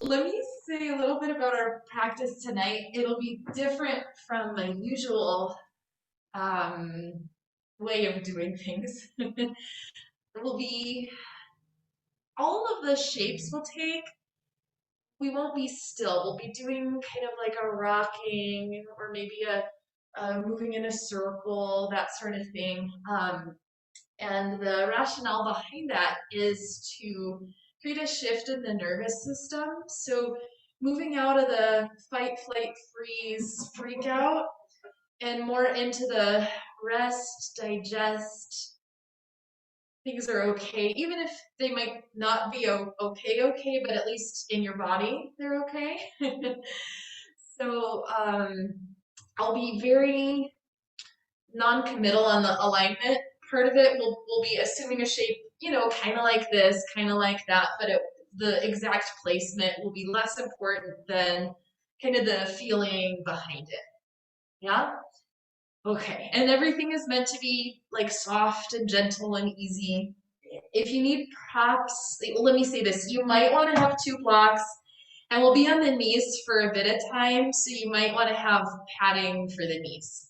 Let me say a little bit about our practice tonight. It'll be different from my usual um, way of doing things. It will be all of the shapes we'll take. We won't be still. We'll be doing kind of like a rocking or maybe a moving in a circle, that sort of thing. And the rationale behind that is to create a shift in the nervous system. So moving out of the fight, flight, freeze, freak out, and more into the rest, digest, things are okay, even if they might not be okay, but at least in your body, they're okay. So I'll be very non-committal on the alignment part of it. We'll be assuming a shape, kind of like this, kind of like that, but the exact placement will be less important than kind of the feeling behind it. Yeah? Okay. And everything is meant to be like soft and gentle and easy. If you need props, let me say this, you might want to have two blocks and we'll be on the knees for a bit of time, so you might want to have padding for the knees.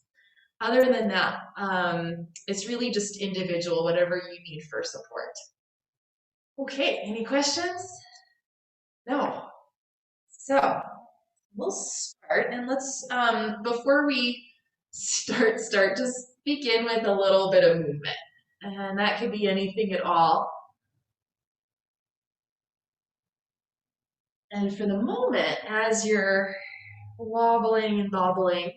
Other than that, it's really just individual, whatever you need for support. Okay, any questions? No. So we'll start, and let's, before we start, just begin with a little bit of movement. And that could be anything at all. And for the moment, as you're wobbling and bobbling,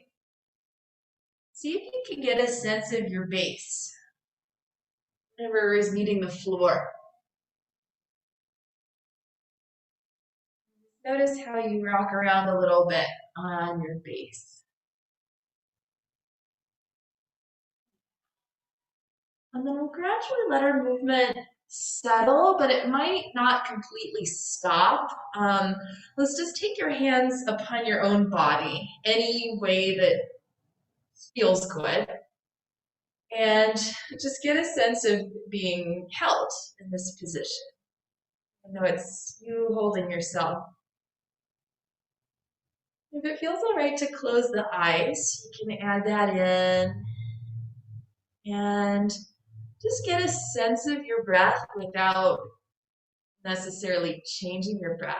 see if you can get a sense of your base, whatever is meeting the floor. Notice how you rock around a little bit on your base. And then we'll gradually let our movement settle, but it might not completely stop. Let's just take your hands upon your own body, any way that feels good, and just get a sense of being held in this position. I know it's you holding yourself. If it feels all right to close the eyes, you can add that in and just get a sense of your breath without necessarily changing your breath.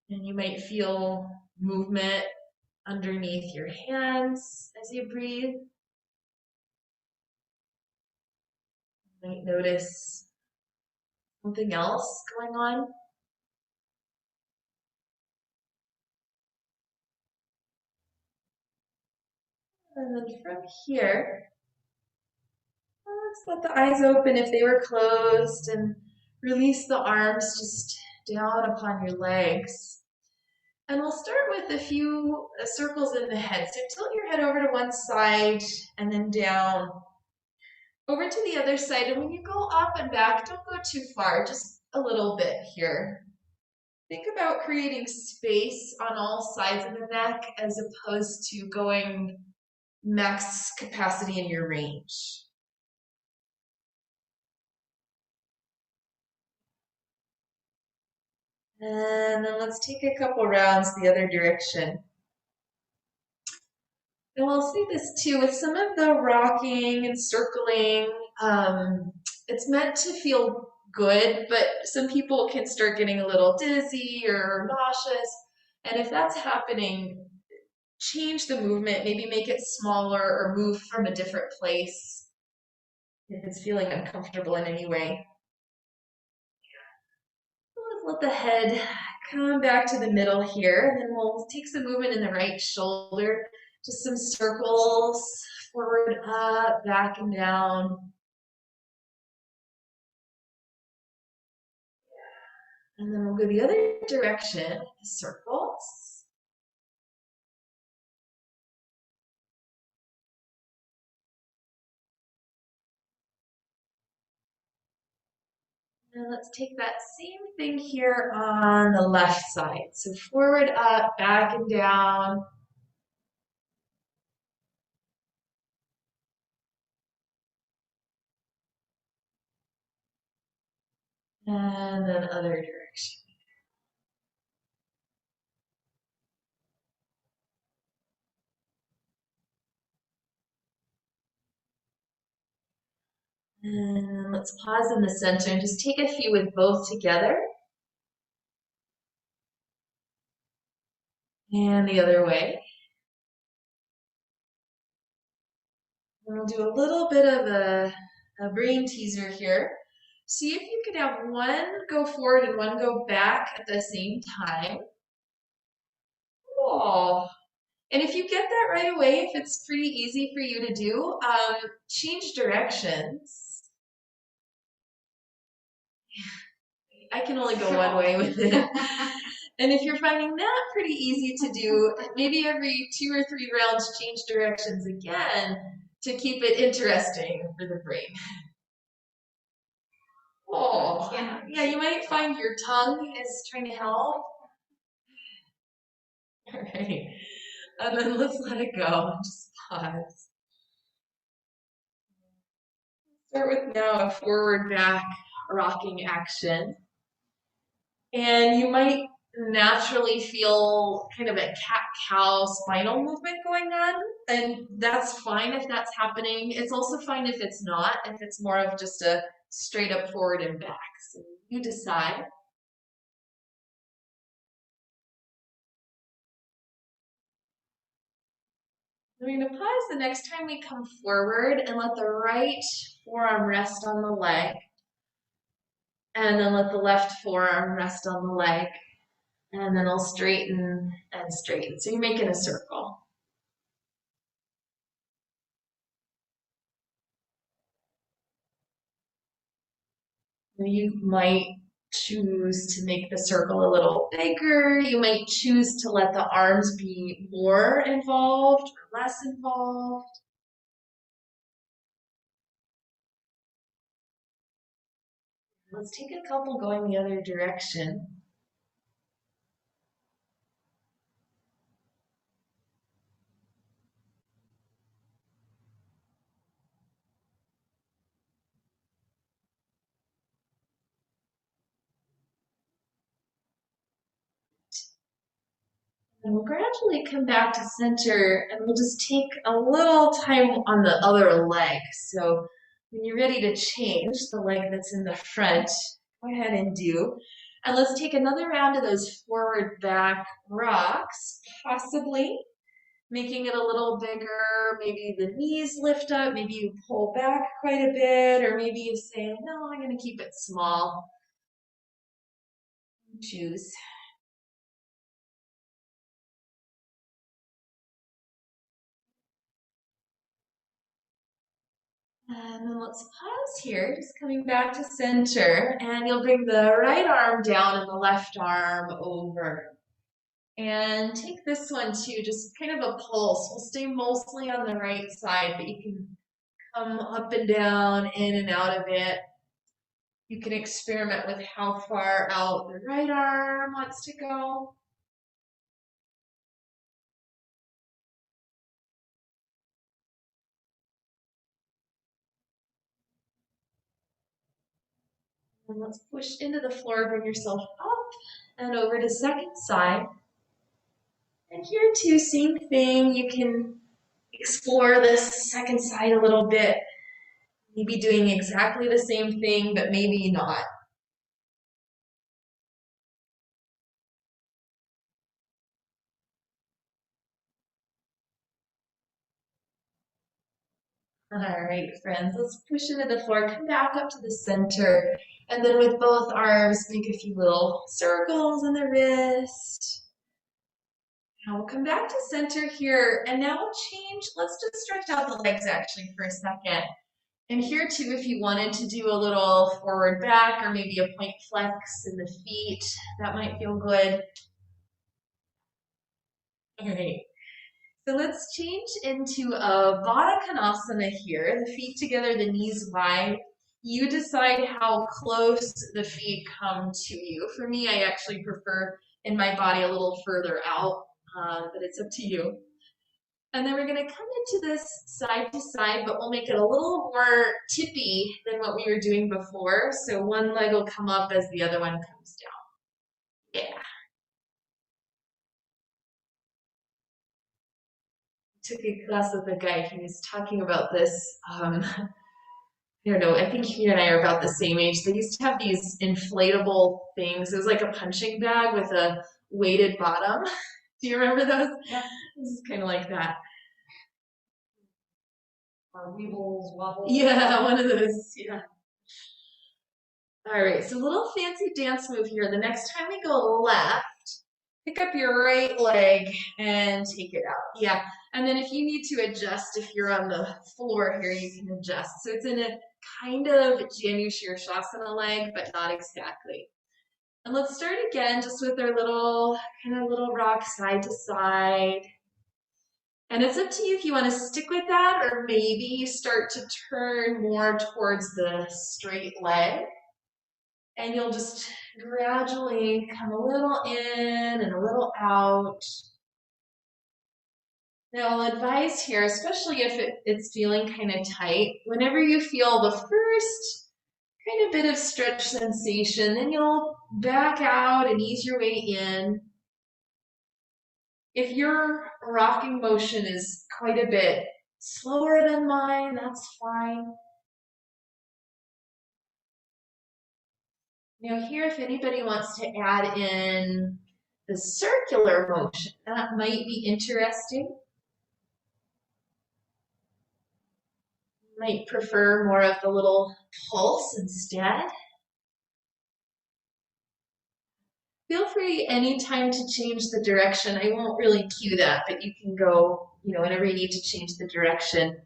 And you might feel movement underneath your hands as you breathe. You might notice something else going on. And then from here, let's let the eyes open if they were closed and release the arms just down upon your legs. And we'll start with a few circles in the head. So tilt your head over to one side and then down over to the other side. And when you go up and back, don't go too far, just a little bit here. Think about creating space on all sides of the neck as opposed to going max capacity in your range. And then let's take a couple rounds the other direction. And we'll see this too with some of the rocking and circling. It's meant to feel good, but some people can start getting a little dizzy or nauseous. And if that's happening, change the movement, maybe make it smaller or move from a different place if it's feeling uncomfortable in any way. Let the head come back to the middle here, and then we'll take some movement in the right shoulder, just some circles, forward, up, back, and down. And then we'll go the other direction, circles. And let's take that same thing here on the left side. So forward, up, back, and down. And then other direction. And let's pause in the center and just take a few with both together. And the other way. And we'll do a little bit of a brain teaser here. See if you can have one go forward and one go back at the same time. Oh. And if you get that right away, if it's pretty easy for you to do, change directions. I can only go one way with it. And if you're finding that pretty easy to do, maybe every 2 or 3 rounds, change directions again to keep it interesting for the brain. Oh, yeah, you might find your tongue is trying to help. All right, and then let's let it go. Just pause. Start with now a forward back rocking action. And you might naturally feel kind of a cat-cow spinal movement going on, and that's fine if that's happening. It's also fine if it's not, if it's more of just a straight up forward and back. So you decide. We're going to pause the next time we come forward and let the right forearm rest on the leg, and then let the left forearm rest on the leg, and then I'll straighten and straighten. So you're making a circle. You might choose to make the circle a little bigger. You might choose to let the arms be more involved or less involved. Let's take a couple going the other direction. And we'll gradually come back to center, and we'll just take a little time on the other leg. So when you're ready to change the leg that's in the front, go ahead and do. And let's take another round of those forward back rocks, possibly making it a little bigger. Maybe the knees lift up, maybe you pull back quite a bit, or maybe you say, no, I'm going to keep it small. Choose. And then let's pause here, just coming back to center, and you'll bring the right arm down and the left arm over. And take this one too, just kind of a pulse. We'll stay mostly on the right side, but you can come up and down, in and out of it. You can experiment with how far out the right arm wants to go. And let's push into the floor, bring yourself up and over to second side. And here too, same thing. You can explore this second side a little bit. Maybe doing exactly the same thing, but maybe not. All right, friends, let's push into the floor. Come back up to the center. And then with both arms, make a few little circles in the wrist. Now we'll come back to center here, and now we'll change. Let's just stretch out the legs actually for a second. And here too, if you wanted to do a little forward back or maybe a point flex in the feet, that might feel good. All right. So let's change into a Baddha Konasana here. The feet together, the knees wide. You decide how close the feet come to you. For me, I actually prefer in my body a little further out, but it's up to you. And then we're gonna come into this side to side, but we'll make it a little more tippy than what we were doing before. So one leg will come up as the other one comes down. Yeah. Took a class with a guy. He was talking about this. I don't know. I think he and I are about the same age. They used to have these inflatable things. It was like a punching bag with a weighted bottom. Do you remember those? Yeah. This is kind of like that. Or weebles, wobbles. Yeah, one of those. Yeah. All right. So a little fancy dance move here. The next time we go left, pick up your right leg and take it out. Yeah. And then if you need to adjust, if you're on the floor here, you can adjust. So it's in a kind of Janu Shirshasana leg, but not exactly. And let's start again just with our little kind of little rock side to side. And it's up to you if you want to stick with that or maybe start to turn more towards the straight leg. And you'll just gradually come a little in and a little out. Now I'll advise here, especially if it's feeling kind of tight, whenever you feel the first kind of bit of stretch sensation, then you'll back out and ease your way in. If your rocking motion is quite a bit slower than mine, that's fine. Now here, if anybody wants to add in the circular motion, that might be interesting. Might prefer more of the little pulse instead. Feel free anytime to change the direction. I won't really cue that, but you can go, whenever you need to change the direction.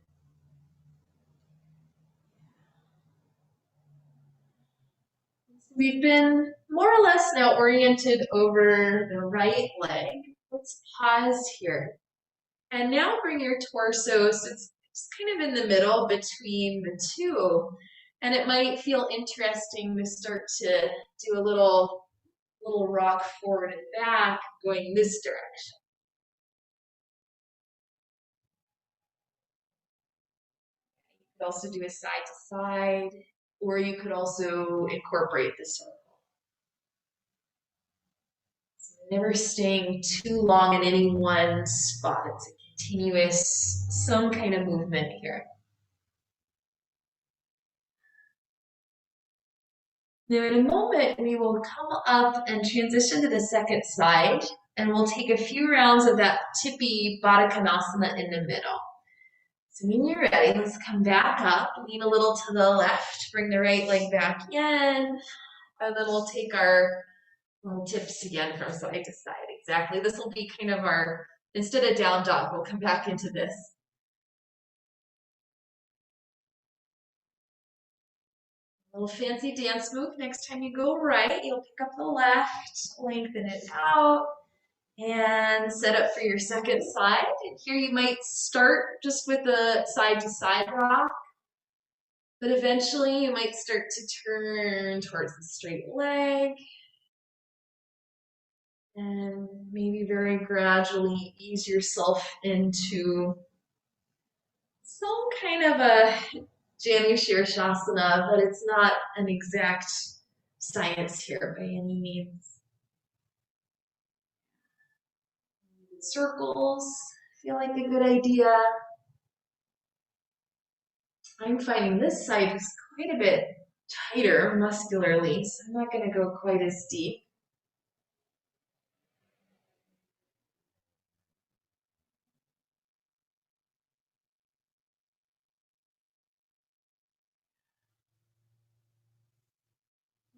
We've been more or less now oriented over the right leg. Let's pause here. And now bring your torso, so it's kind of in the middle between the two. And it might feel interesting to start to do a little rock forward and back going this direction. You could also do a side to side, or you could also incorporate the circle. So never staying too long in any one spot. It's a continuous, some kind of movement here. Now in a moment, we will come up and transition to the second side, and we'll take a few rounds of that tippy Baddha Konasana in the middle. So when you're ready, let's come back up, lean a little to the left, bring the right leg back in, and then we'll take our little tips again from side to side. Exactly. This will be kind of our, instead of down dog, we'll come back into this. A little fancy dance move. Next time you go right, you'll pick up the left, lengthen it out, and set up for your second side. And here you might start just with the side to side rock, but eventually you might start to turn towards the straight leg. And maybe very gradually ease yourself into some kind of a Janu Shirshasana, but it's not an exact science here by any means. Circles feel like a good idea. I'm finding this side is quite a bit tighter muscularly, so I'm not going to go quite as deep.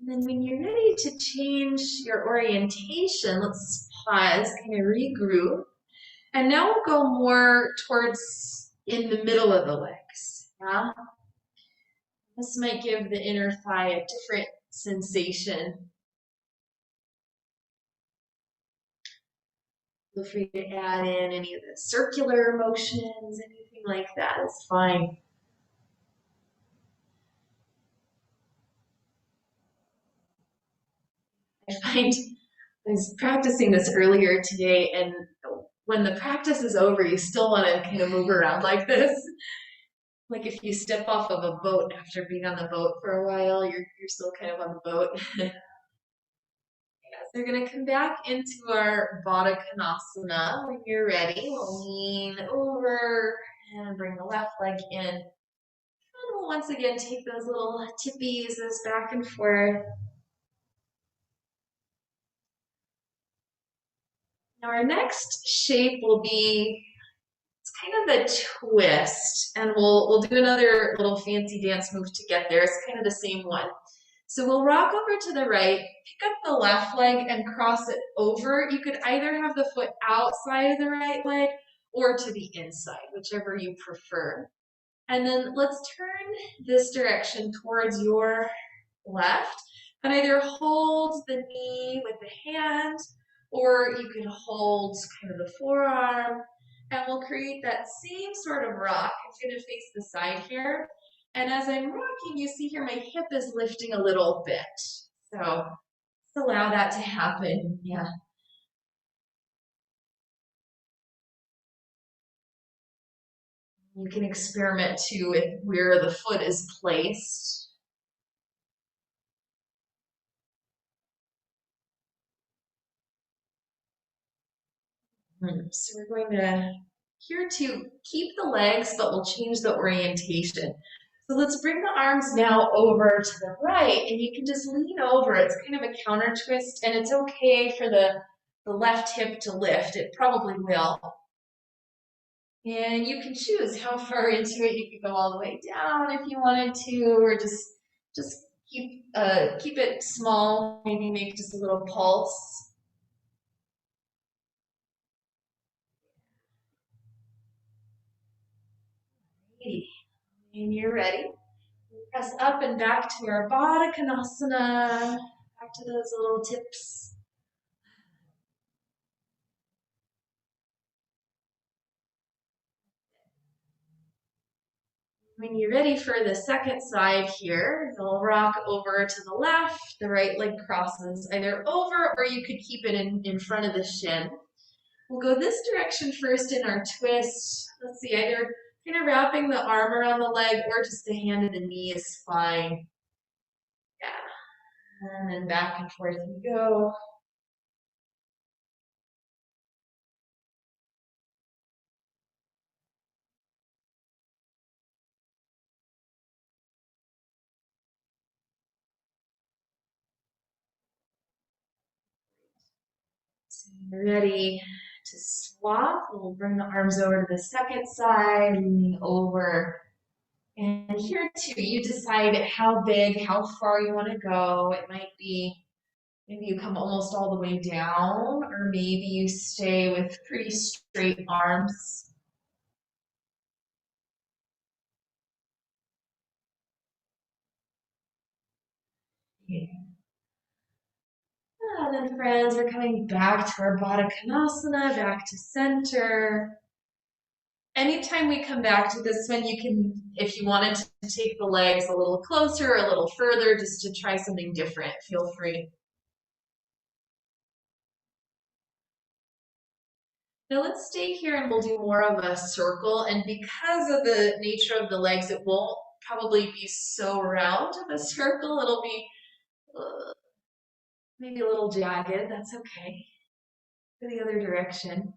And then when you're ready to change your orientation, let's pause, kind of regroup. And now we'll go more towards in the middle of the legs. Yeah? This might give the inner thigh a different sensation. Feel free to add in any of the circular motions, anything like that is fine. I find I was practicing this earlier today, and when the practice is over, you still want to kind of move around like this. Like if you step off of a boat after being on the boat for a while, you're still kind of on the boat. Yes, we're gonna come back into our Baddha Konasana. When you're ready, we'll lean over and bring the left leg in. And we'll once again take those little tippies back and forth. Now our next shape will be, it's kind of a twist, and we'll do another little fancy dance move to get there. It's kind of the same one. So we'll rock over to the right, pick up the left leg and cross it over. You could either have the foot outside of the right leg or to the inside, whichever you prefer. And then let's turn this direction towards your left and either hold the knee with the hand, or you can hold kind of the forearm, and we'll create that same sort of rock. I'm going to face the side here. And as I'm rocking, you see here my hip is lifting a little bit. So let's allow that to happen. Yeah. You can experiment too with where the foot is placed. So we're going to here to keep the legs, but we'll change the orientation. So let's bring the arms now over to the right, and you can just lean over. It's kind of a counter twist, and it's okay for the left hip to lift. It probably will. And you can choose how far into it. You could go all the way down if you wanted to, or just keep it small. Maybe make just a little pulse. And you're ready. Press up and back to our Baddha Konasana. Back to those little tips. When you're ready for the second side here, you'll rock over to the left. The right leg crosses either over, or you could keep it in front of the shin. We'll go this direction first in our twist. Let's see, either kind of wrapping the arm around the leg or just the hand and the knee is fine. Yeah. And then back and forth we go. So you're ready to swap. We'll bring the arms over to the second side, leaning over. And here too, you decide how big, how far you want to go. It might be maybe you come almost all the way down, or maybe you stay with pretty straight arms. Yeah. And then friends, we're coming back to our Baddha Konasana, back to center. Anytime we come back to this one, you can, if you wanted to take the legs a little closer or a little further, just to try something different, feel free. Now let's stay here and we'll do more of a circle. And because of the nature of the legs, it won't probably be so round of a circle. It'll be maybe a little jagged. That's okay. Go the other direction.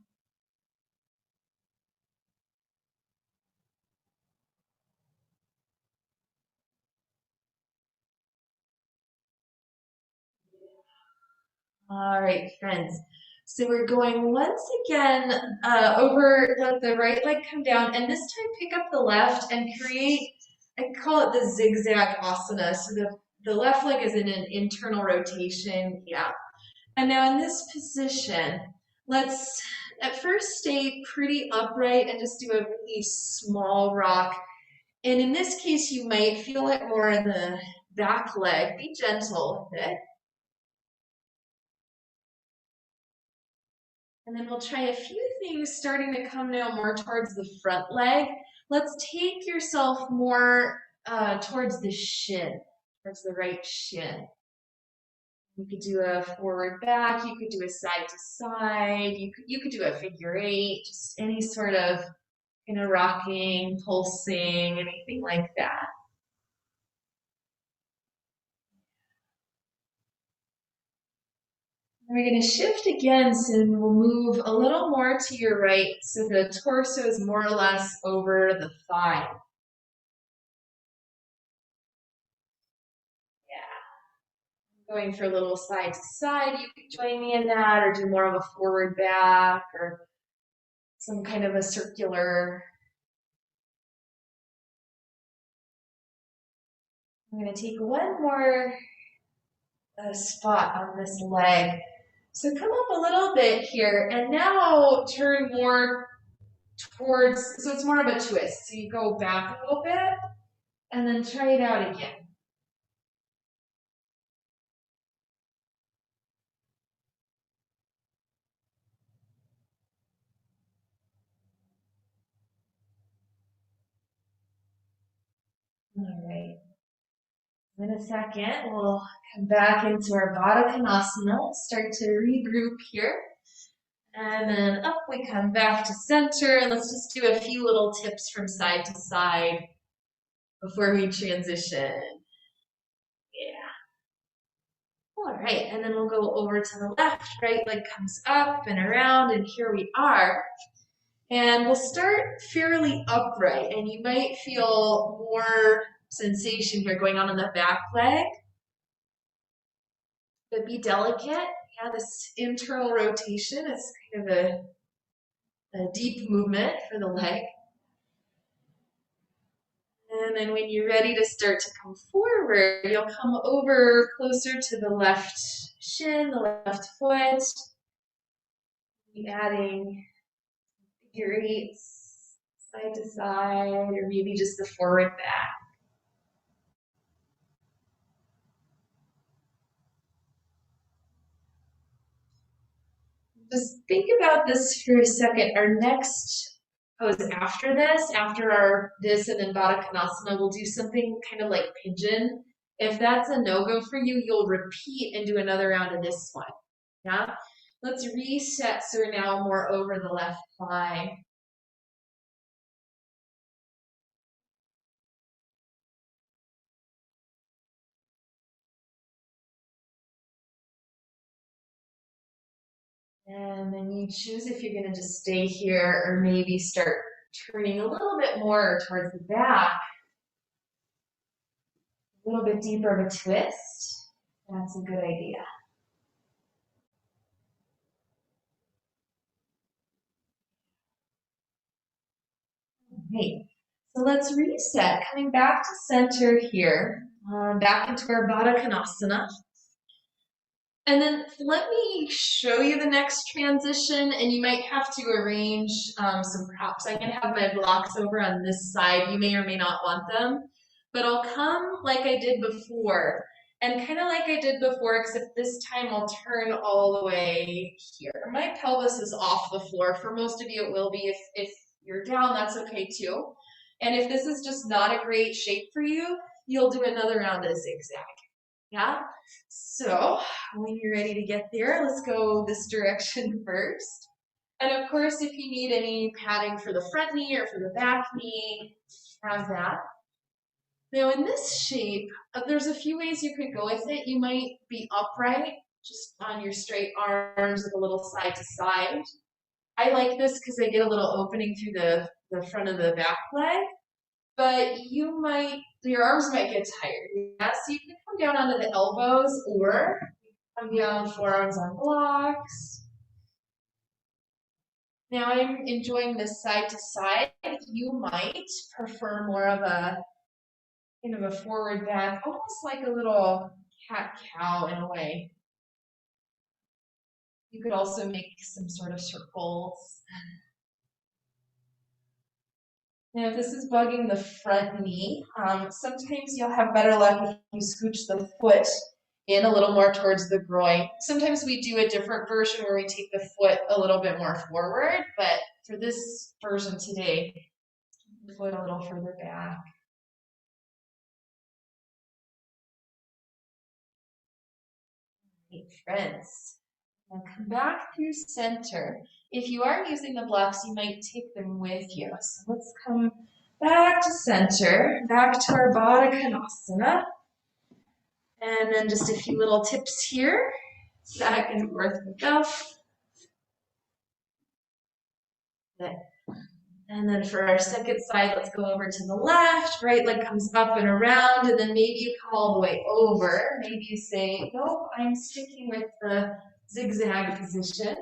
All right, friends. So we're going once again over, let the right leg come down, and this time pick up the left and create, I call it the zigzag asana. So the left leg is in an internal rotation, yeah. And now in this position, let's at first stay pretty upright and just do a really small rock. And in this case, you might feel it more in the back leg. Be gentle with it. And then we'll try a few things starting to come now more towards the front leg. Let's take yourself more towards the shin, towards the right shin. You could do a forward back, you could do a side to side, you could do a figure eight, just any sort of rocking, pulsing, anything like that. And we're going to shift again, so we'll move a little more to your right, so the torso is more or less over the thigh. Going for a little side to side, you could join me in that, or do more of a forward back, or some kind of a circular. I'm going to take one more spot on this leg. So come up a little bit here, and now turn more towards, so it's more of a twist. So you go back a little bit, and then try it out again. All right. In a second, we'll come back into our Baddha Konasana, start to regroup here. And then up we come back to center. Let's just do a few little tips from side to side before we transition. Yeah. All right, and then we'll go over to the left, right leg comes up and around, and here we are. And we'll start fairly upright, and you might feel more sensation here going on in the back leg. But be delicate. Yeah, this internal rotation is kind of a deep movement for the leg. And then when you're ready to start to come forward, you'll come over closer to the left shin, the left foot. Be adding figure eights, side to side, or maybe just the forward back. Just think about this for a second. Our next pose after this, after this and then Baddha Konasana, we'll do something kind of like pigeon. If that's a no-go for you, you'll repeat and do another round of this one. Yeah? Let's reset so we're now more over the left thigh. And then you choose if you're going to just stay here or maybe start turning a little bit more towards the back. A little bit deeper of a twist. That's a good idea. Okay, so let's reset. Coming back to center here, back into our Baddha Konasana. And then let me show you the next transition, and you might have to arrange some props. I'm going to have my blocks over on this side. You may or may not want them, but I'll come like I did before, and kind of like I did before, except this time I'll turn all the way here. My pelvis is off the floor. For most of you, it will be. If you're down, that's okay too. And if this is just not a great shape for you, you'll do another round of zigzag. Yeah? So when you're ready to get there, let's go this direction first. And of course, if you need any padding for the front knee or for the back knee, have that. Now in this shape, there's a few ways you could go with it. You might be upright, just on your straight arms with a little side to side. I like this because I get a little opening through the front of the back leg. But your arms might get tired. Yeah? So you can come down onto the elbows or come down forearms on blocks. Now I'm enjoying this side to side. You might prefer more of a kind of a forward back, almost like a little cat-cow in a way. You could also make some sort of circles. Now, if this is bugging the front knee, sometimes you'll have better luck if you scooch the foot in a little more towards the groin. Sometimes we do a different version where we take the foot a little bit more forward, but for this version today, the foot a little further back. friends. Now come back through center. If you are using the blocks, you might take them with you. So let's come back to center, back to our Baddha Konasana. And then just a few little tips here. Back and forth we go. Good. And then for our second side, let's go over to the left. Right leg comes up and around, and then maybe you come all the way over. Maybe you say, nope, I'm sticking with the zigzag position.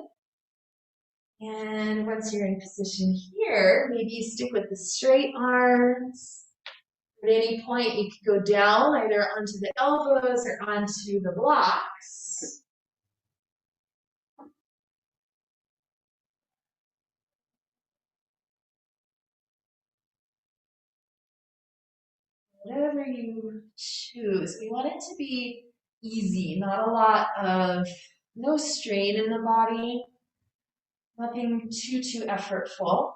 And once you're in position here, maybe you stick with the straight arms. At any point, you can go down either onto the elbows or onto the blocks. Whatever you choose. We want it to be easy, not a lot of, no strain in the body, nothing too effortful.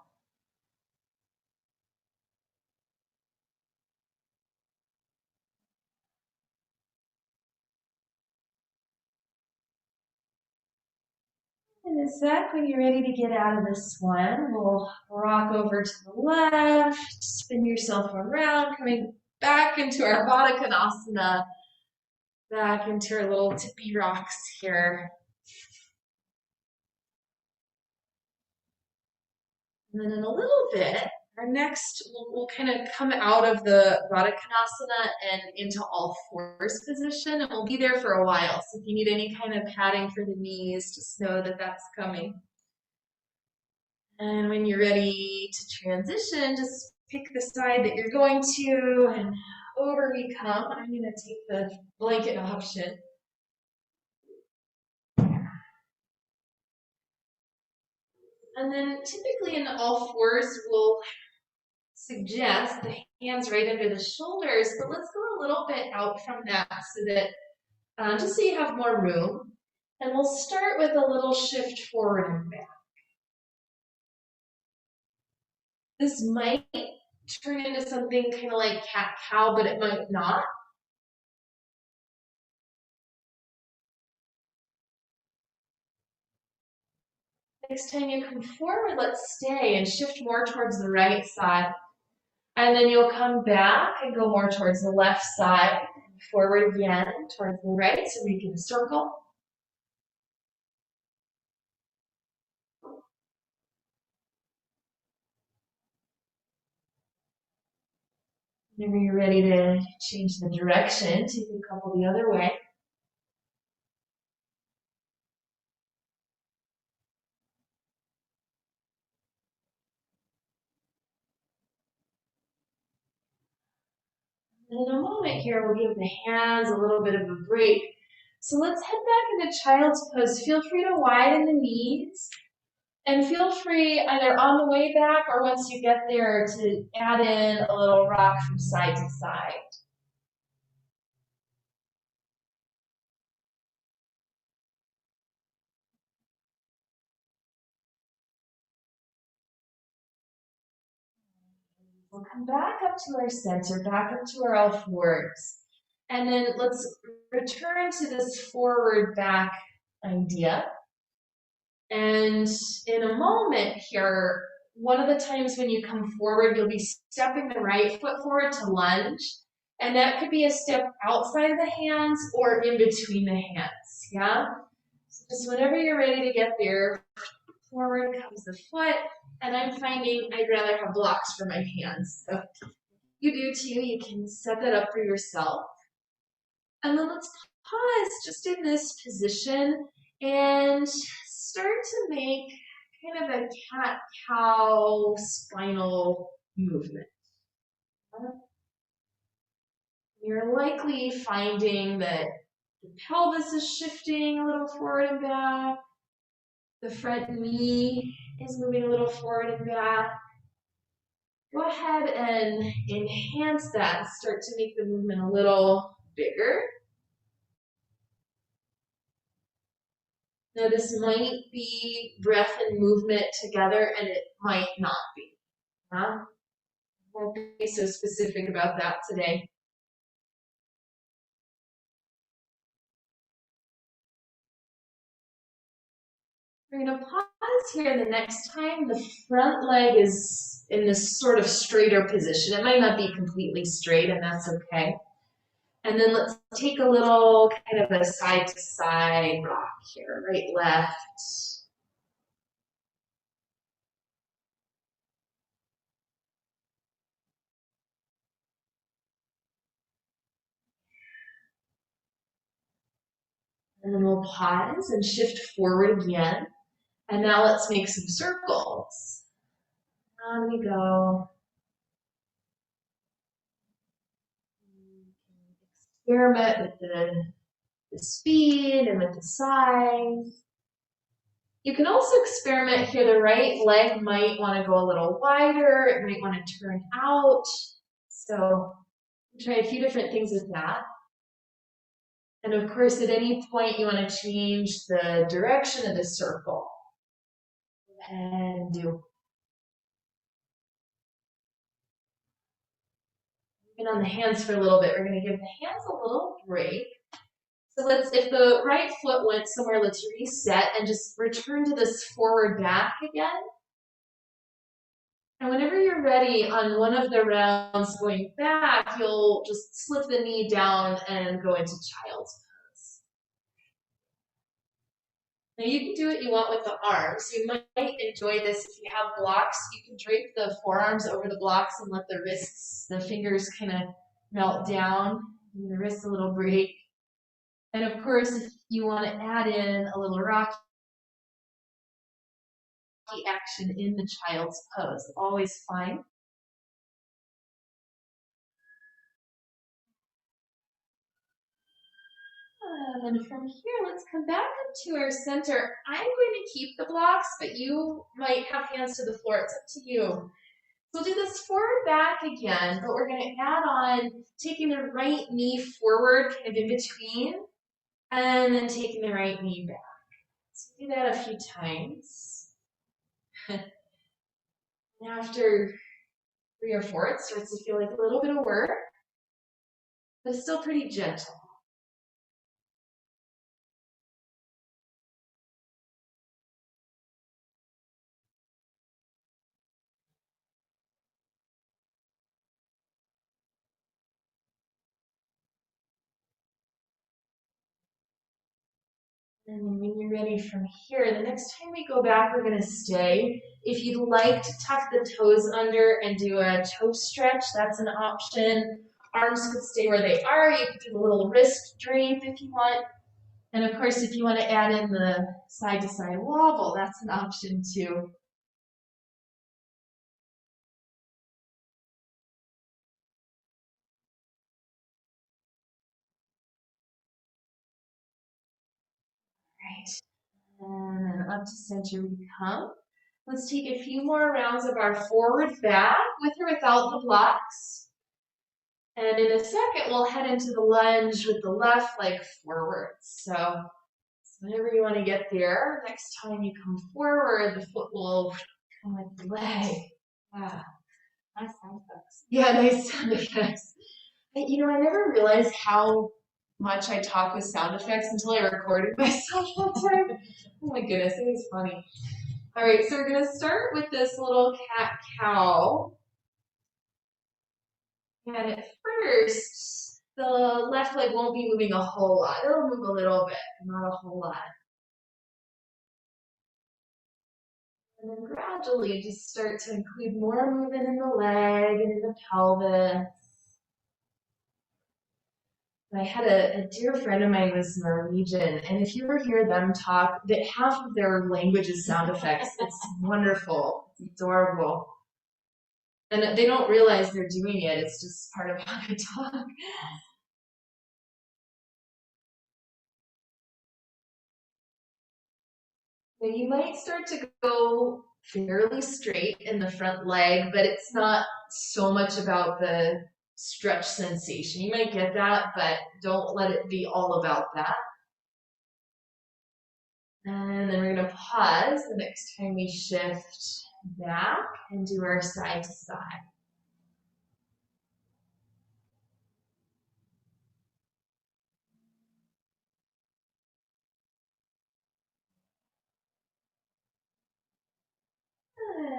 And Zach, when you're ready to get out of this one, we'll rock over to the left, spin yourself around, coming back into our Baddha Konasana, back into our little tippy rocks here. And then in a little bit, our next, we'll kind of come out of the Baddha Konasana and into all fours position, and we'll be there for a while. So if you need any kind of padding for the knees, just know that that's coming. And when you're ready to transition, just pick the side that you're going to, and over we come. I'm going to take the blanket option. And then typically in all fours, we'll suggest the hands right under the shoulders, but let's go a little bit out from that so that, just so you have more room. And we'll start with a little shift forward and back. This might turn into something kind of like cat-cow, but it might not. Next time you come forward, let's stay and shift more towards the right side. And then you'll come back and go more towards the left side, forward again towards the right, so we can circle. Whenever you're ready to change the direction, take a couple the other way. And in a moment here, we'll give the hands a little bit of a break. So let's head back into child's pose. Feel free to widen the knees. And feel free either on the way back or once you get there to add in a little rock from side to side. We'll come back up to our center, back up to our all fours. And then let's return to this forward back idea. And in a moment here, one of the times when you come forward, you'll be stepping the right foot forward to lunge. And that could be a step outside of the hands or in between the hands, yeah? So just whenever you're ready to get there, forward comes the foot, and I'm finding I'd rather have blocks for my hands. So you do too, you can set that up for yourself. And then let's pause just in this position and start to make kind of a cat-cow spinal movement. You're likely finding that the pelvis is shifting a little forward and back. The front knee is moving a little forward and back. Go ahead and enhance that. Start to make the movement a little bigger. Now this might be breath and movement together, and it might not be. Huh? Won't be so specific about that today. We're gonna pause here. The next time the front leg is in this sort of straighter position. It might not be completely straight, and that's okay. And then let's take a little kind of a side to side rock here, right, left. And then we'll pause and shift forward again. And now let's make some circles. On we go. Experiment with the speed and with the size. You can also experiment here. The right leg might want to go a little wider. It might want to turn out. So try a few different things with that. And of course, at any point you want to change the direction of the circle. And do. Even on the hands for a little bit. We're going to give the hands a little break. So if the right foot went somewhere, let's reset and just return to this forward back again. And whenever you're ready on one of the rounds going back, you'll just slip the knee down and go into child's pose. Now you can do what you want with the arms. You might enjoy this if you have blocks. You can drape the forearms over the blocks and let the wrists, the fingers kind of melt down. Give the wrists a little break. And of course, if you want to add in a little rocky action in the child's pose, always fine. And then from here, let's come back up to our center. I'm going to keep the blocks, but you might have hands to the floor. It's up to you. So we'll do this forward back again, but we're going to add on taking the right knee forward, kind of in between, and then taking the right knee back. So do that a few times. And after 3 or 4, it starts to feel like a little bit of work, but it's still pretty gentle. And when you're ready from here, the next time we go back, we're going to stay. If you'd like to tuck the toes under and do a toe stretch, that's an option. Arms could stay where they are. You could do a little wrist drape if you want. And of course, if you want to add in the side-to-side wobble, that's an option too. Right. And then up to center we come. Let's take a few more rounds of our forward back with or without the blocks. And in a second, we'll head into the lunge with the left leg forward. So whenever you want to get there, next time you come forward, the foot will come with the leg. Yeah. Nice sound effects. Yeah, nice sound effects. You know, I never realized how much I talk with sound effects until I recorded myself one time. Oh my goodness, it was funny. All right, so we're going to start with this little cat-cow. And at first, the left leg won't be moving a whole lot. It'll move a little bit, not a whole lot. And then gradually just start to include more movement in the leg and in the pelvis. I had a dear friend of mine was Norwegian, and if you ever hear them talk, that half of their language is sound effects. It's wonderful. It's adorable. And they don't realize they're doing it. It's just part of how they talk. Now you might start to go fairly straight in the front leg, but it's not so much about the stretch sensation. You might get that, but don't let it be all about that. And then we're going to pause the next time we shift back and do our side to side.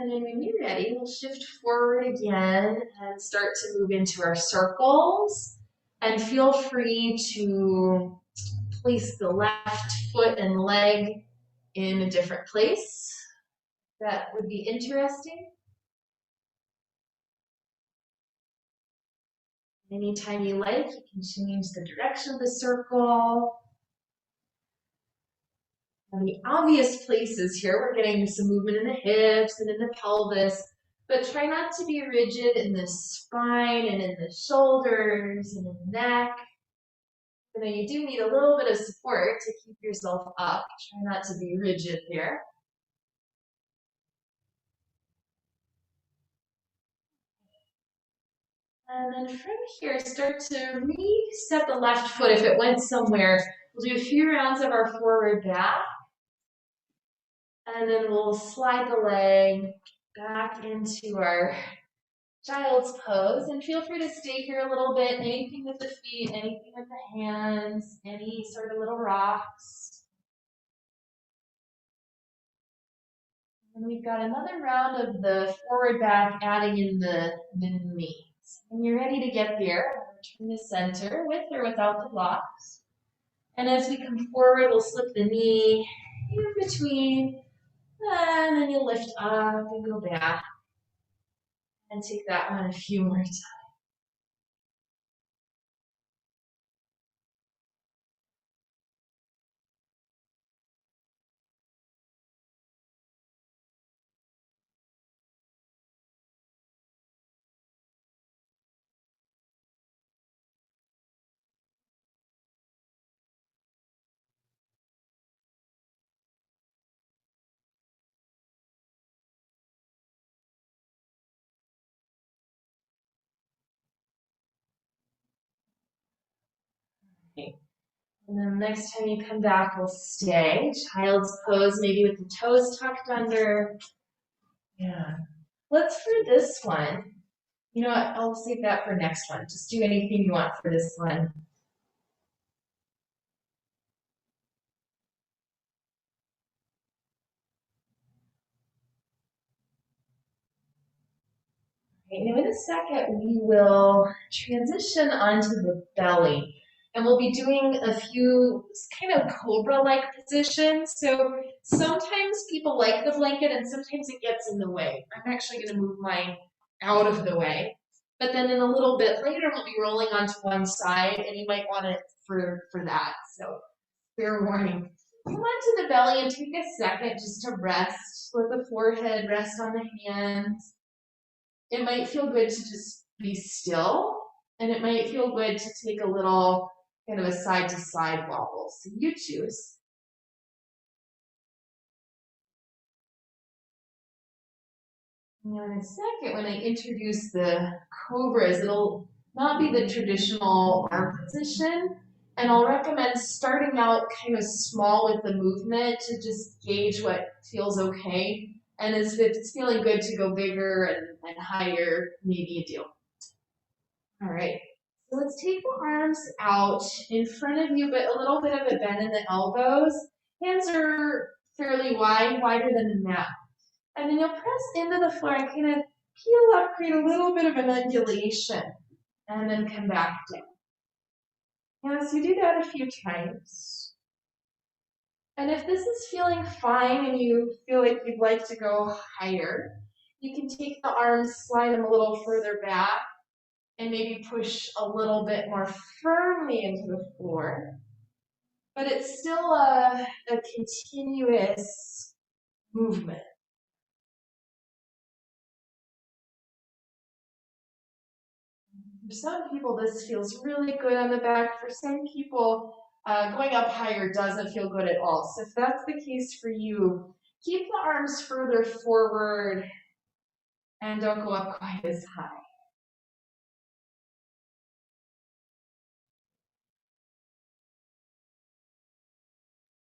And then when you're ready, we'll shift forward again and start to move into our circles. And feel free to place the left foot and leg in a different place. That would be interesting. Anytime you like, you can change the direction of the circle. And the obvious places here, we're getting some movement in the hips and in the pelvis, but try not to be rigid in the spine and in the shoulders and in the neck. You know, you do need a little bit of support to keep yourself up. Try not to be rigid here. And then from here, start to reset the left foot if it went somewhere. We'll do a few rounds of our forward back. And then we'll slide the leg back into our child's pose. And feel free to stay here a little bit. Anything with the feet, anything with the hands, any sort of little rocks. And we've got another round of the forward back, adding in the knees. When you're ready to get there, return to center with or without the blocks. And as we come forward, we'll slip the knee in between, and then you'll lift up and go back. And take that one a few more times. Okay. And then next time you come back, we'll stay. Child's pose, maybe with the toes tucked under. Yeah. Let's for this one. You know what? I'll save that for next one. Just do anything you want for this one. Okay, now in a second, we will transition onto the belly. And we'll be doing a few kind of cobra-like positions. So sometimes people like the blanket and sometimes it gets in the way. I'm actually going to move mine out of the way. But then in a little bit later, we'll be rolling onto one side and you might want it for that. So fair warning. Come onto the belly and take a second just to rest. Let the forehead rest on the hands. It might feel good to just be still, and it might feel good to take a little kind of a side to side wobble. So you choose. Now in a second, when I introduce the cobras, it'll not be the traditional arm position, and I'll recommend starting out kind of small with the movement to just gauge what feels okay. And if it's feeling good to go bigger and higher, maybe you do. All right, so let's take the arms out in front of you, but a little bit of a bend in the elbows. Hands are fairly wide, wider than the mat. And then you'll press into the floor and kind of peel up, create a little bit of an undulation, and then come back down. Now, as you do that a few times, and if this is feeling fine and you feel like you'd like to go higher, you can take the arms, slide them a little further back, and maybe push a little bit more firmly into the floor. But it's still a continuous movement. For some people, this feels really good on the back. For some people, going up higher doesn't feel good at all. So if that's the case for you, keep the arms further forward and don't go up quite as high.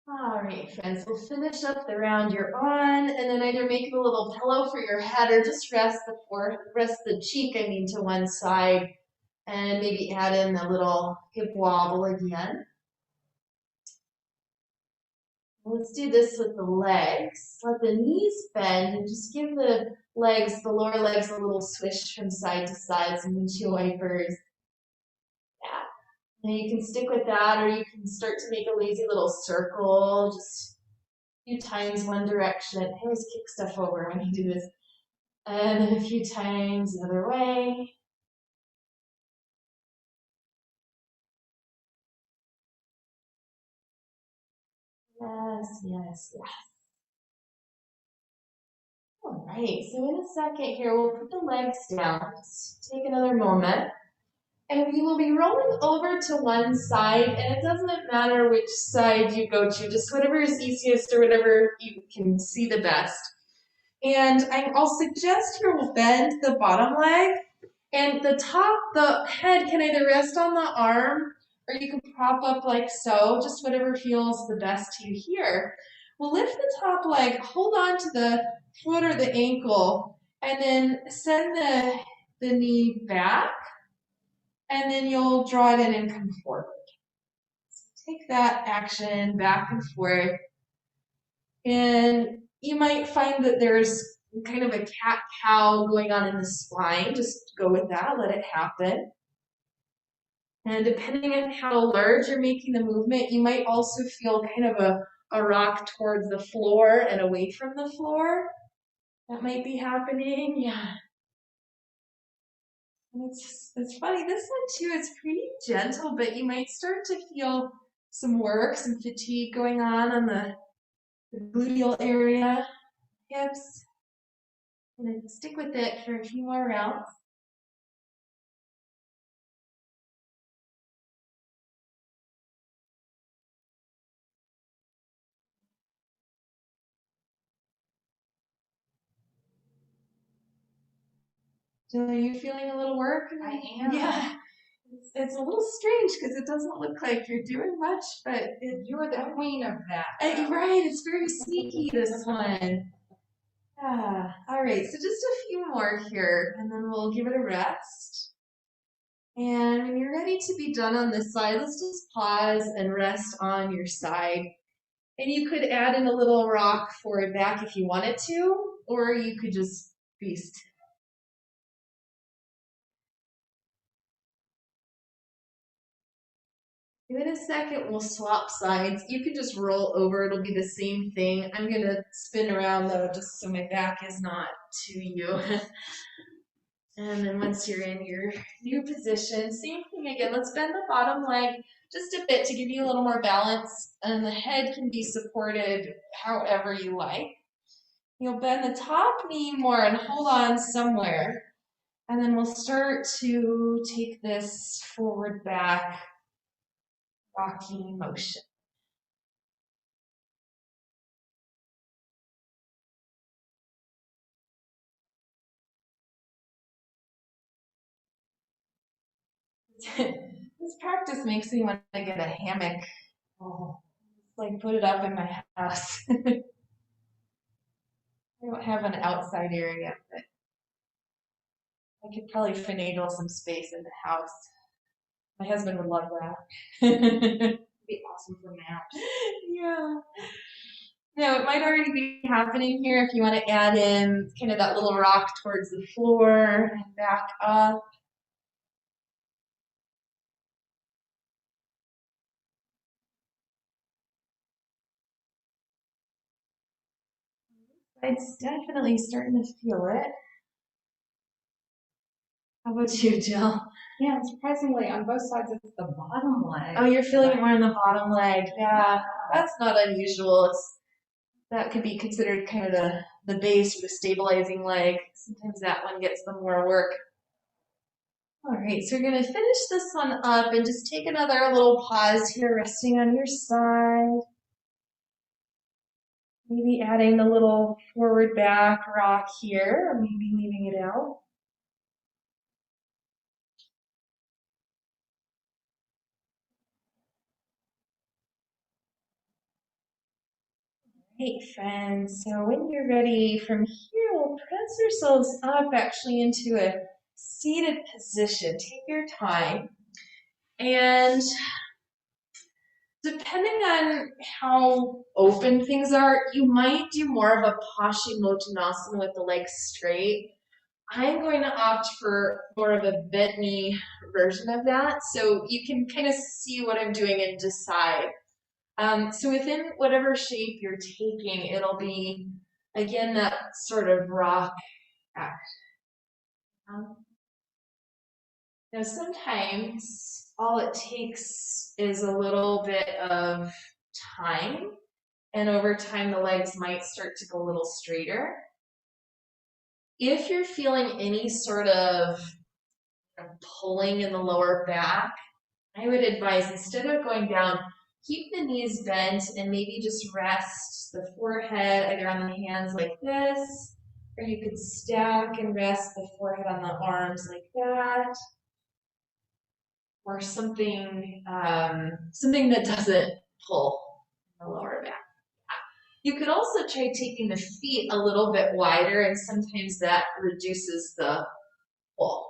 All right, friends, we'll finish up the round you're on, and then either make a little pillow for your head or just rest the cheek, to one side, and maybe add in a little hip wobble again. Let's do this with the legs. Let the knees bend and just give the legs, the lower legs, a little swish from side to side, some windshield wipers. Yeah. And you can stick with that, or you can start to make a lazy little circle, just a few times one direction. I always kick stuff over when you do this. And then a few times the other way. Yes, yes, yes. All right, so in a second here, we'll put the legs down. Just take another moment. And we will be rolling over to one side, and it doesn't matter which side you go to, just whatever is easiest or whatever you can see the best. And I'll suggest here we'll bend the bottom leg, and the head can either rest on the arm, or you can prop up like so, just whatever feels the best to you here. We'll lift the top leg, hold on to the foot or the ankle, and then send the knee back, and then you'll draw it in and come forward. So take that action back and forth. And you might find that there's kind of a cat-cow going on in the spine. Just go with that, let it happen. And depending on how large you're making the movement, you might also feel kind of a rock towards the floor and away from the floor. That might be happening, yeah. And it's funny, this one too, it's pretty gentle, but you might start to feel some work, some fatigue going on the gluteal area, hips. I'm gonna stick with it for a few more rounds. So are you feeling a little work? I am. Yeah. It's a little strange because it doesn't look like you're doing much, but You're the queen of that. right, it's very sneaky, this one. Yeah. All right, so just a few more here, and then we'll give it a rest. And when you're ready to be done on this side, let's just pause and rest on your side. And you could add in a little rock forward back if you wanted to, or you could just be still. In a second, we'll swap sides. You can just roll over, it'll be the same thing. I'm gonna spin around though, just so my back is not to you. And then once you're in your new position, same thing again. Let's bend the bottom leg just a bit to give you a little more balance, and the head can be supported however you like. You'll bend the top knee more and hold on somewhere. And then we'll start to take this forward back rocking motion. This practice makes me want to get a hammock. Oh, like put it up in my house. I don't have an outside area, but I could probably finagle some space in the house. My husband would love that. It'd be awesome for naps. Yeah. Now, it might already be happening here if you want to add in kind of that little rock towards the floor and back up. It's definitely starting to feel it. How about you, Jill? Yeah, surprisingly, on both sides it's the bottom leg. Oh, you're feeling it more in the bottom leg. Yeah, that's not unusual. That could be considered kind of the base or the stabilizing leg. Sometimes that one gets the more work. All right, so we're going to finish this one up and just take another little pause here, resting on your side. Maybe adding a little forward back rock here, or maybe leaving it out. Hey friends, so when you're ready from here, we'll press ourselves up actually into a seated position. Take your time. And Depending on how open things are, you might do more of a Paschimottanasana with the legs straight. I'm going to opt for more of a bent knee version of that, so you can kind of see what I'm doing and decide. So within whatever shape you're taking, it'll be, again, that sort of rock action. Now, sometimes all it takes is a little bit of time, and over time, the legs might start to go a little straighter. If you're feeling any sort of pulling in the lower back, I would advise instead of going down, keep the knees bent and maybe just rest the forehead either on the hands like this, or you could stack and rest the forehead on the arms like that, or something that doesn't pull in the lower back. You could also try taking the feet a little bit wider, and sometimes that reduces the pull.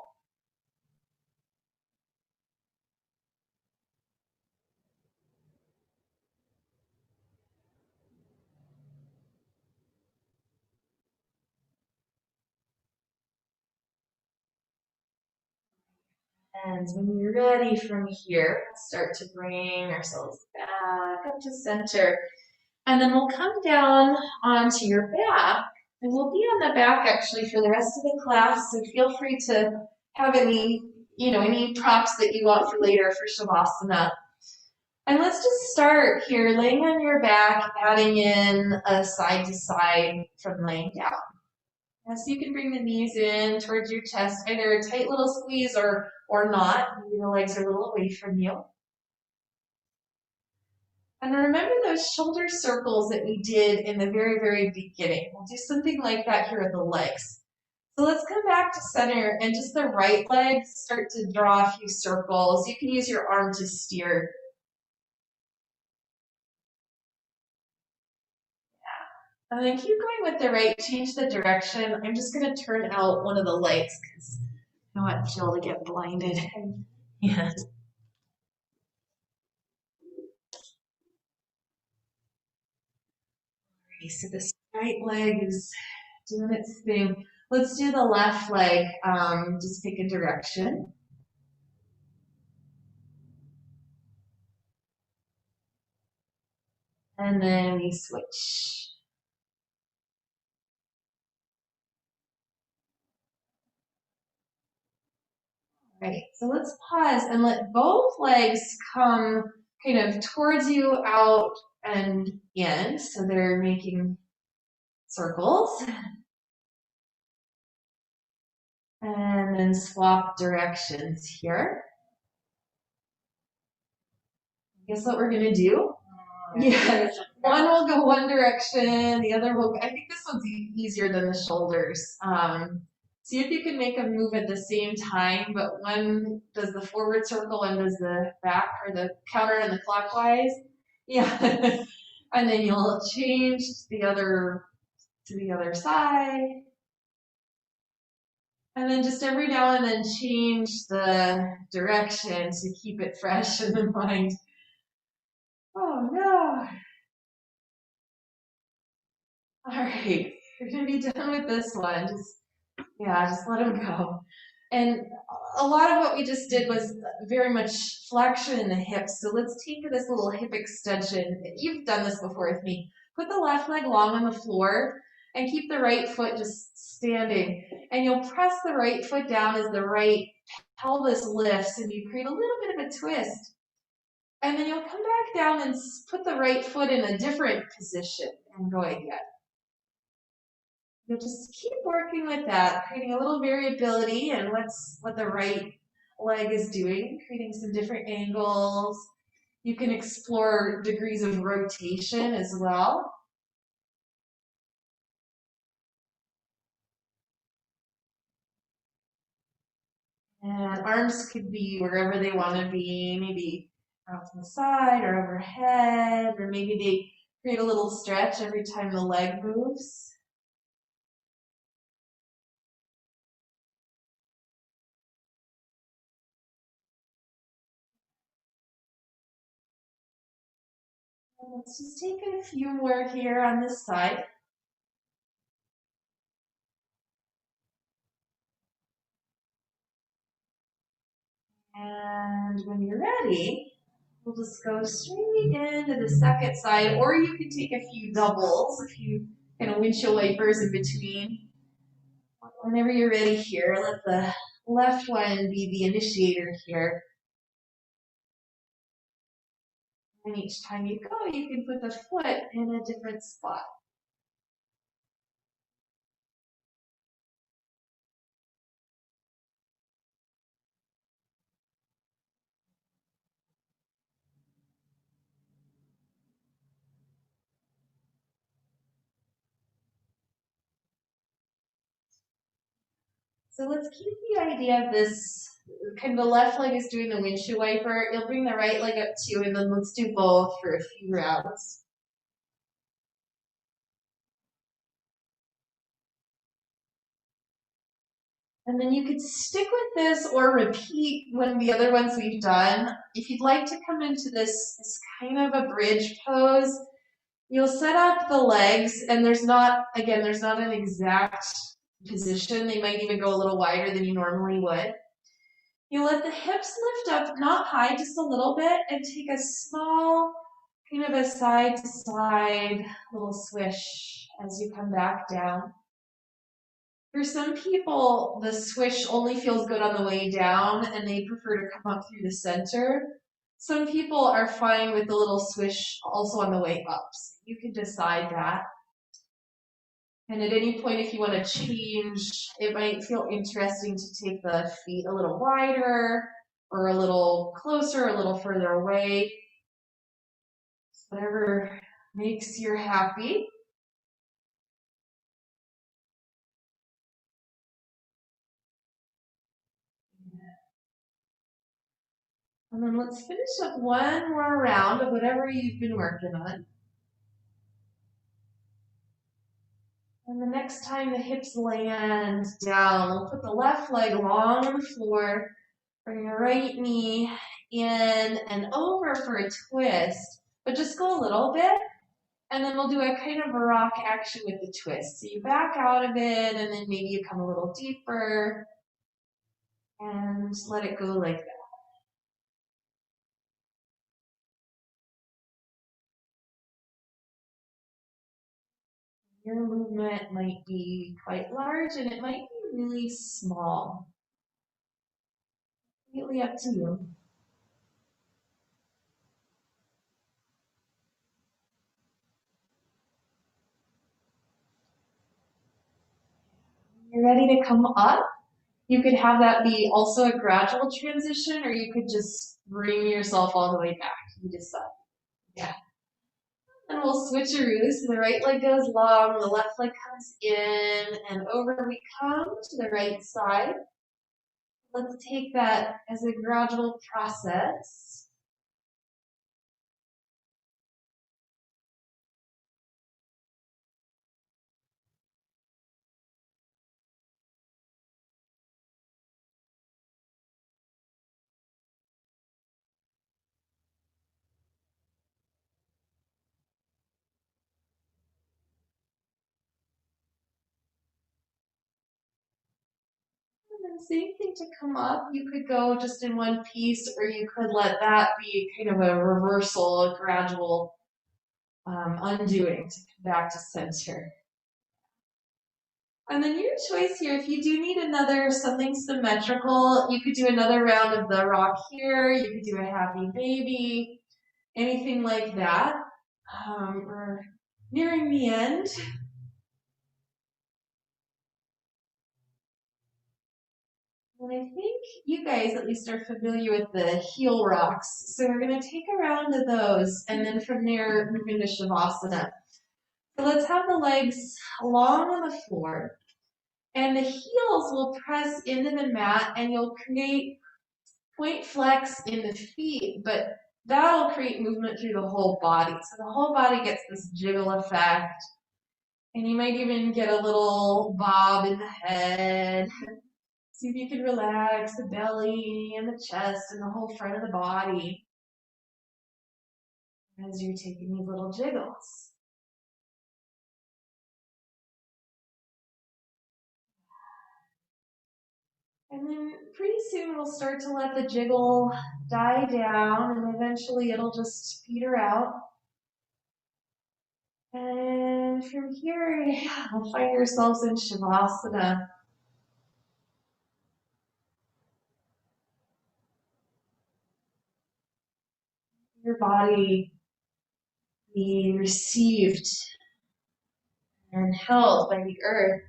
And when you're ready from here, start to bring ourselves back up to center. And then we'll come down onto your back, and we'll be on the back actually for the rest of the class. So feel free to have any props that you want for later for Shavasana. And let's just start here, laying on your back, adding in a side to side from laying down. So you can bring the knees in towards your chest, either a tight little squeeze or not. Maybe the legs are a little away from you. And remember those shoulder circles that we did in the very, very beginning. We'll do something like that here with the legs. So let's come back to center, and just the right leg, start to draw a few circles. You can use your arm to steer. And then keep going with the right, change the direction. I'm just going to turn out one of the lights because I don't want Jill to get blinded. Yeah. Okay, so this right leg is doing its thing. Let's do the left leg. Just pick a direction. And then we switch. Right, so let's pause and let both legs come kind of towards you, out and in. So they're making circles. And then swap directions here. Guess what we're gonna do? Yeah, one will go one direction, the other will. I think this one's easier than the shoulders. See if you can make them move at the same time, but one does the forward circle, one does the back or the counter and the clockwise. Yeah, and then you'll change the other to the other side. And then just every now and then change the direction to keep it fresh in the mind. Oh no. All right, we're gonna be done with this one. Just let them go. And a lot of what we just did was very much flexion in the hips. So let's take this little hip extension. You've done this before with me. Put the left leg long on the floor and keep the right foot just standing. And you'll press the right foot down as the right pelvis lifts and you create a little bit of a twist. And then you'll come back down and put the right foot in a different position and go again. You'll just keep working with that, creating a little variability in what the right leg is doing, creating some different angles. You can explore degrees of rotation as well. And arms could be wherever they want to be, maybe out to the side or overhead, or maybe they create a little stretch every time the leg moves. Let's just take a few more here on this side. And when you're ready, we'll just go straight into the second side, or you can take a few doubles, a few kind of windshield wipers in between. Whenever you're ready here, let the left one be the initiator here. And each time you go, you can put the foot in a different spot. So let's keep the idea of this, kind of the left leg is doing the windshield wiper. You'll bring the right leg up too, and then let's do both for a few rounds. And then you could stick with this or repeat one of the other ones we've done. If you'd like to come into this kind of a bridge pose, you'll set up the legs, and there's not an exact position. They might even go a little wider than you normally would. You let the hips lift up, not high, just a little bit, and take a small, kind of a side to side little swish as you come back down. For some people, the swish only feels good on the way down and they prefer to come up through the center. Some people are fine with the little swish also on the way up. So you can decide that. And at any point, if you want to change, it might feel interesting to take the feet a little wider or a little closer, a little further away. Whatever makes you happy. And then let's finish up one more round of whatever you've been working on. And the next time the hips land down, we'll put the left leg long on the floor, bring your right knee in and over for a twist, but just go a little bit, and then we'll do a kind of a rock action with the twist. So you back out of it, and then maybe you come a little deeper, and let it go like that. Your movement might be quite large, and it might be really small. Completely up to you. You're ready to come up. You could have that be also a gradual transition, or you could just bring yourself all the way back. You decide. Yeah. And we'll switcheroo. So the right leg goes long, the left leg comes in, and over we come to the right side. Let's take that as a gradual process. And then same thing to come up. You could go just in one piece, or you could let that be kind of a reversal, a gradual undoing to come back to center. And then your choice here, if you do need another something symmetrical, you could do another round of the rock here. You could do a happy baby, anything like that. We're nearing the end. And I think you guys at least are familiar with the heel rocks. So we're going to take a round of those, and then from there move into Shavasana. So let's have the legs long on the floor, and the heels will press into the mat, and you'll create point flex in the feet, but that'll create movement through the whole body. So the whole body gets this jiggle effect, and you might even get a little bob in the head. See if you can relax the belly and the chest and the whole front of the body. as you're taking these little jiggles. And then pretty soon we'll start to let the jiggle die down and eventually it'll just peter out. And from here, we'll find ourselves in Shavasana. Your body be received and held by the earth.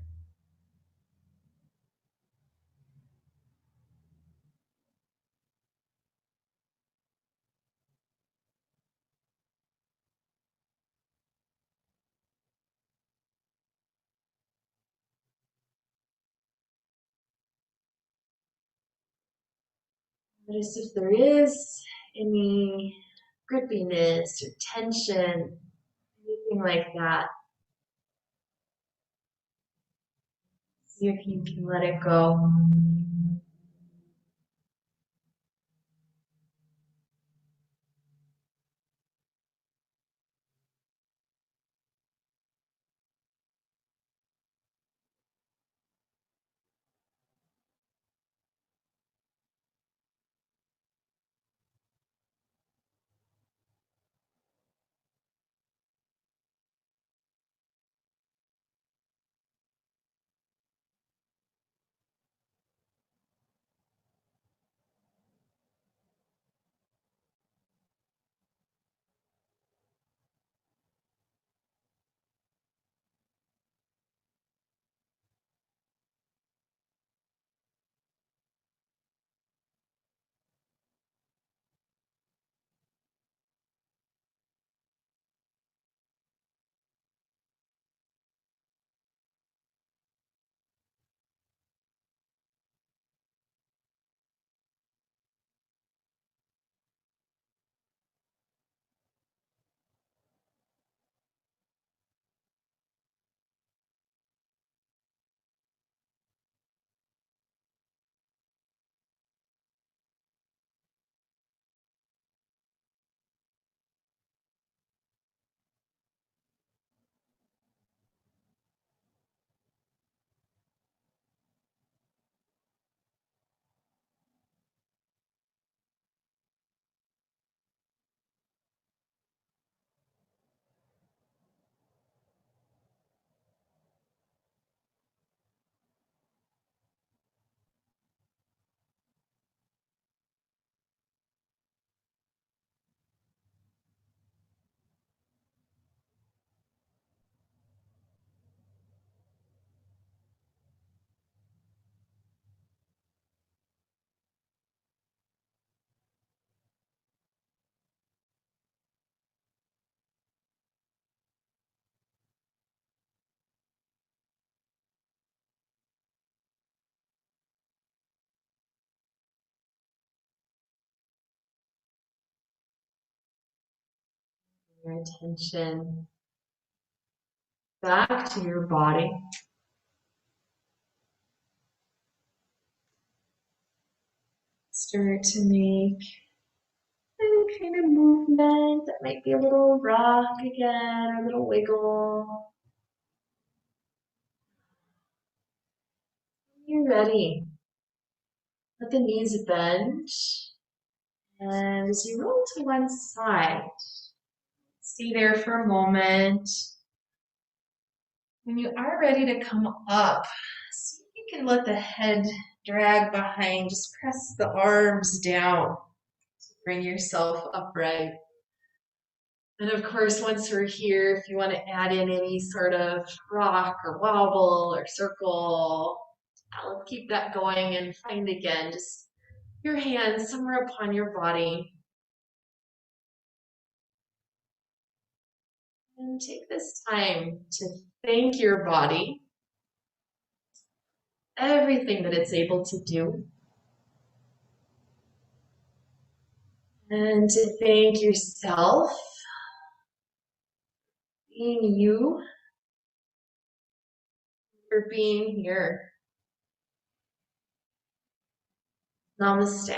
Notice if there is any grippiness or tension, anything like that. See if you can let it go. Your attention back to your body. Start to make any kind of movement that might be a little rock again, or a little wiggle. When you're ready, let the knees bend. And as you roll to one side, stay there for a moment. When you are ready to come up, see if you can let the head drag behind. Just press the arms down to bring yourself upright. And of course, once we're here, if you want to add in any sort of rock or wobble or circle, I'll keep that going and find again just your hands somewhere upon your body. And take this time to thank your body, everything that it's able to do, and to thank yourself, being you, for being here. Namaste.